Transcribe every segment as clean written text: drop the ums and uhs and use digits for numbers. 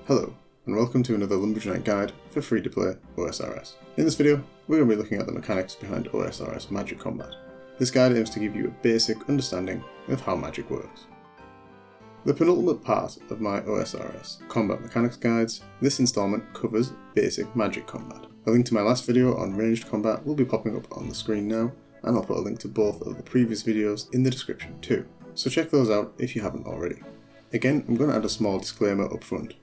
Hello, and welcome to another Lumberjack guide for free-to-play OSRS. In this video, we're going to be looking at the mechanics behind OSRS Magic Combat. This guide aims to give you a basic understanding of how magic works. The penultimate part of my OSRS combat mechanics guides, this installment covers basic magic combat. A link to my last video on ranged combat will be popping up on the screen now, and I'll put a link to both of the previous videos in the description too, so check those out if you haven't already. Again, I'm going to add a small disclaimer up front.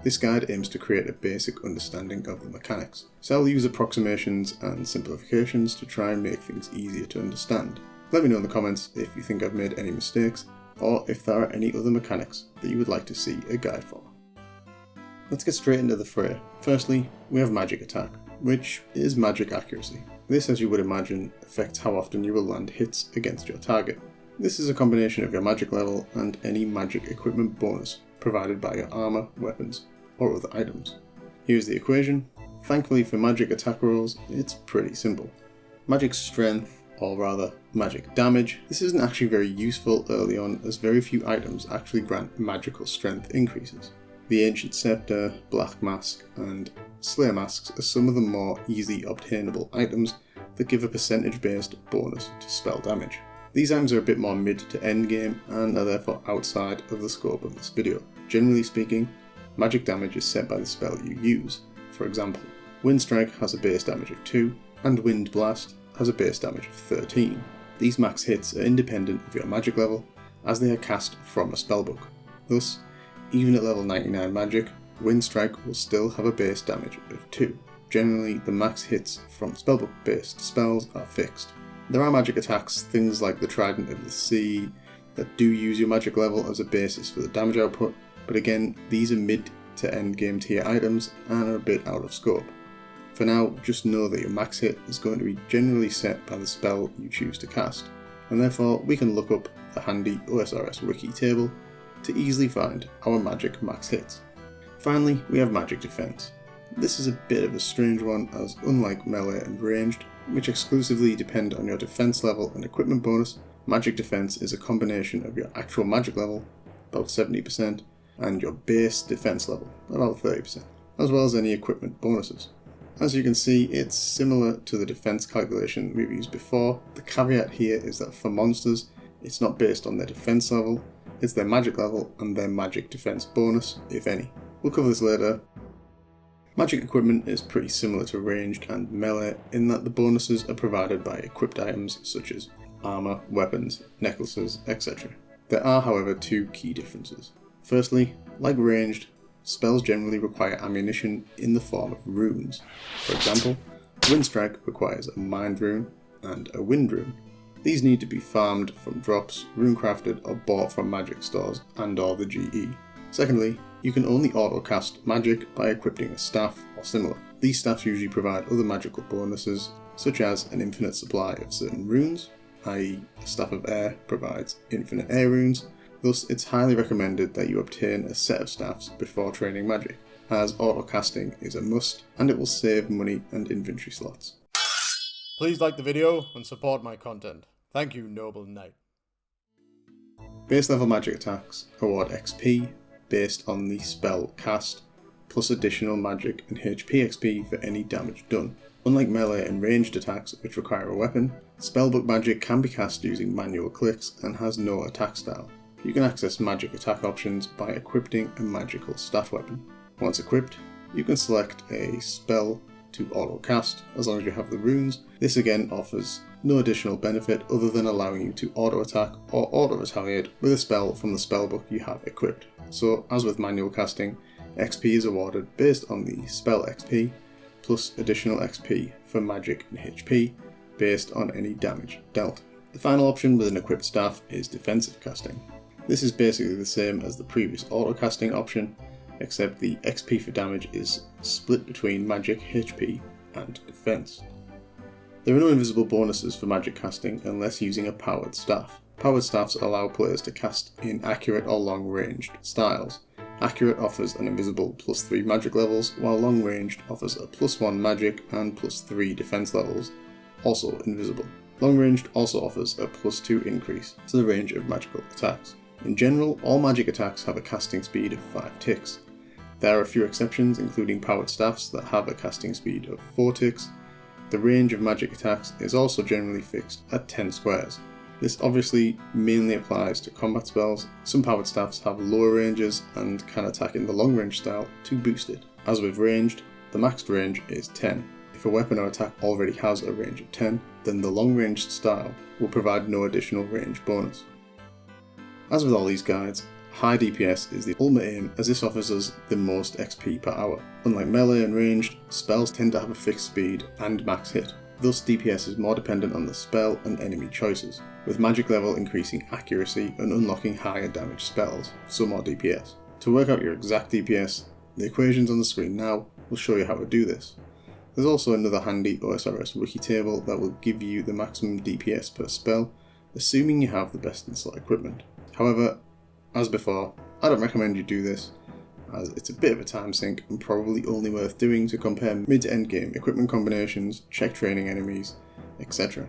This guide aims to create a basic understanding of the mechanics, so I'll use approximations and simplifications to try and make things easier to understand. Let me know in the comments if you think I've made any mistakes, or if there are any other mechanics that you would like to see a guide for. Let's get straight into the fray. Firstly, we have magic attack, which is magic accuracy. This, as you would imagine, affects how often you will land hits against your target. This is a combination of your magic level and any magic equipment bonus provided by your armor, weapons, or other items. Here's the equation. Thankfully for magic attack rolls, it's pretty simple. Magic strength, or rather magic damage, this isn't actually very useful early on as very few items actually grant magical strength increases. The Ancient Scepter, Black Mask, and Slayer Masks are some of the more easily obtainable items that give a percentage based bonus to spell damage. These items are a bit more mid to end game and are therefore outside of the scope of this video. Generally speaking, magic damage is set by the spell you use. For example, Wind Strike has a base damage of 2 and Wind Blast has a base damage of 13. These max hits are independent of your magic level as they are cast from a spellbook. Thus, even at level 99 magic, Wind Strike will still have a base damage of 2. Generally, the max hits from spellbook based spells are fixed. There are magic attacks, things like the Trident of the Sea, that do use your magic level as a basis for the damage output, but again, these are mid to end game tier items and are a bit out of scope. For now, just know that your max hit is going to be generally set by the spell you choose to cast, and therefore we can look up the handy OSRS wiki table to easily find our magic max hits. Finally, we have magic defense. This is a bit of a strange one as unlike melee and ranged, which exclusively depend on your defense level and equipment bonus, magic defense is a combination of your actual magic level, about 70%, and your base defense level, about 30%, as well as any equipment bonuses. As you can see, it's similar to the defense calculation we've used before. The caveat here is that for monsters, it's not based on their defense level, it's their magic level and their magic defense bonus, if any. We'll cover this later. Magic equipment is pretty similar to ranged and melee in that the bonuses are provided by equipped items such as armor, weapons, necklaces, etc. There are, however, two key differences. Firstly, like ranged, spells generally require ammunition in the form of runes. For example, Wind Strike requires a Mind Rune and a Wind Rune. These need to be farmed from drops, rune crafted or bought from magic stores and or the GE. Secondly, you can only auto-cast magic by equipping a staff or similar. These staffs usually provide other magical bonuses, such as an infinite supply of certain runes, i.e. a Staff of Air provides infinite air runes, thus it's highly recommended that you obtain a set of staffs before training magic, as auto-casting is a must and it will save money and inventory slots. Please like the video and support my content. Thank you, Noble Knight. Base level magic attacks award XP, based on the spell cast, plus additional magic and HP XP for any damage done. Unlike melee and ranged attacks which require a weapon, spellbook magic can be cast using manual clicks and has no attack style. You can access magic attack options by equipping a magical staff weapon. Once equipped, you can select a spell to auto cast as long as you have the runes. This again offers no additional benefit other than allowing you to auto attack or auto retaliate with a spell from the spellbook you have equipped. So as with manual casting, XP is awarded based on the spell XP plus additional XP for magic and HP based on any damage dealt. The final option with an equipped staff is defensive casting. This is basically the same as the previous auto casting option, except the XP for damage is split between magic, HP and defense. There are no invisible bonuses for magic casting unless using a powered staff. Powered staffs allow players to cast in accurate or long-ranged styles. Accurate offers an invisible +3 magic levels, while long-ranged offers a +1 magic and +3 defense levels, also invisible. Long-ranged also offers a +2 increase to the range of magical attacks. In general, all magic attacks have a casting speed of 5 ticks. There are a few exceptions, including powered staffs that have a casting speed of 4 ticks. The range of magic attacks is also generally fixed at 10 squares. This obviously mainly applies to combat spells. Some powered staffs have lower ranges and can attack in the long range style to boost it. As with ranged, the maxed range is 10. If a weapon or attack already has a range of 10, then the long ranged style will provide no additional range bonus. As with all these guides, high DPS is the ultimate aim, as this offers us the most XP per hour. Unlike melee and ranged, spells tend to have a fixed speed and max hit. Thus DPS is more dependent on the spell and enemy choices, with magic level increasing accuracy and unlocking higher damage spells, so more DPS. To work out your exact DPS, the equations on the screen now will show you how to do this. There's also another handy OSRS wiki table that will give you the maximum DPS per spell, assuming you have the best in slot equipment. However, as before, I don't recommend you do this, as it's a bit of a time sink and probably only worth doing to compare mid to end game equipment combinations, check training enemies, etc.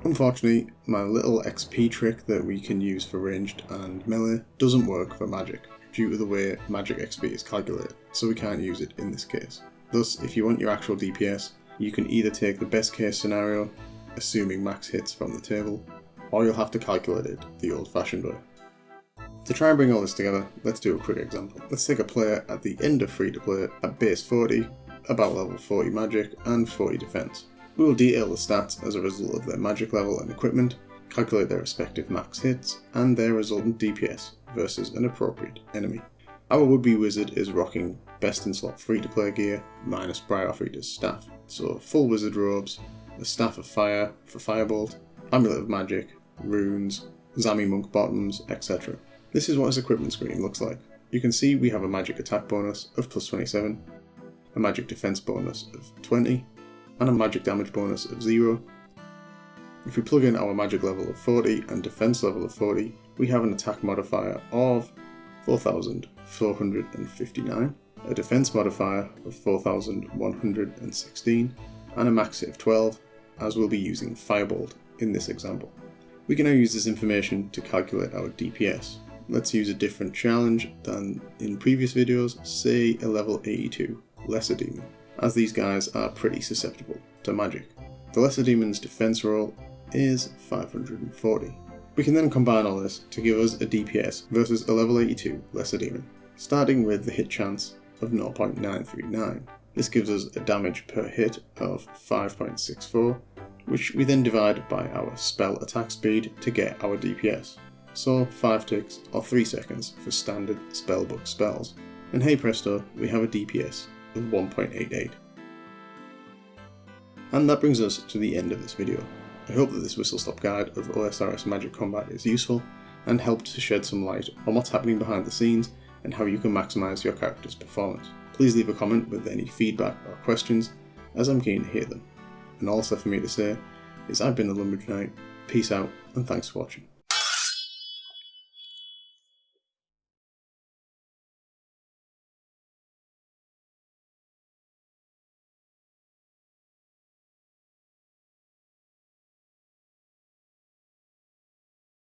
Unfortunately, my little XP trick that we can use for ranged and melee doesn't work for magic, due to the way magic XP is calculated, so we can't use it in this case. Thus, if you want your actual DPS, you can either take the best case scenario, assuming max hits from the table, or you'll have to calculate it the old fashioned way. To try and bring all this together, let's do a quick example. Let's take a player at the end of free to play at base 40, about level 40 magic and 40 defense. We will detail the stats as a result of their magic level and equipment, calculate their respective max hits, and their resultant DPS versus an appropriate enemy. Our would-be wizard is rocking best in slot free to play gear minus Briarfrieder's staff. So full wizard robes, the staff of fire for firebolt, amulet of magic, runes, Zami monk bottoms, etc. This is what his equipment screen looks like. You can see we have a magic attack bonus of plus 27, a magic defense bonus of 20, and a magic damage bonus of 0. If we plug in our magic level of 40 and defense level of 40, we have an attack modifier of 4,459, a defense modifier of 4,116, and a max hit of 12, as we'll be using Firebolt in this example. We can now use this information to calculate our DPS. Let's use a different challenge than in previous videos, say a level 82 Lesser Demon, as these guys are pretty susceptible to magic. The Lesser Demon's defense roll is 540. We can then combine all this to give us a DPS versus a level 82 Lesser Demon, starting with the hit chance of 0.939. This gives us a damage per hit of 5.64, which we then divide by our spell attack speed to get our DPS. So 5 ticks or 3 seconds for standard spellbook spells. And hey presto, we have a DPS of 1.88. And that brings us to the end of this video. I hope that this whistle stop guide of OSRS Magic Combat is useful and helped to shed some light on what's happening behind the scenes and how you can maximise your character's performance. Please leave a comment with any feedback or questions, as I'm keen to hear them. And all that's left for me to say is I've been the Lumberjack Knight, peace out and thanks for watching.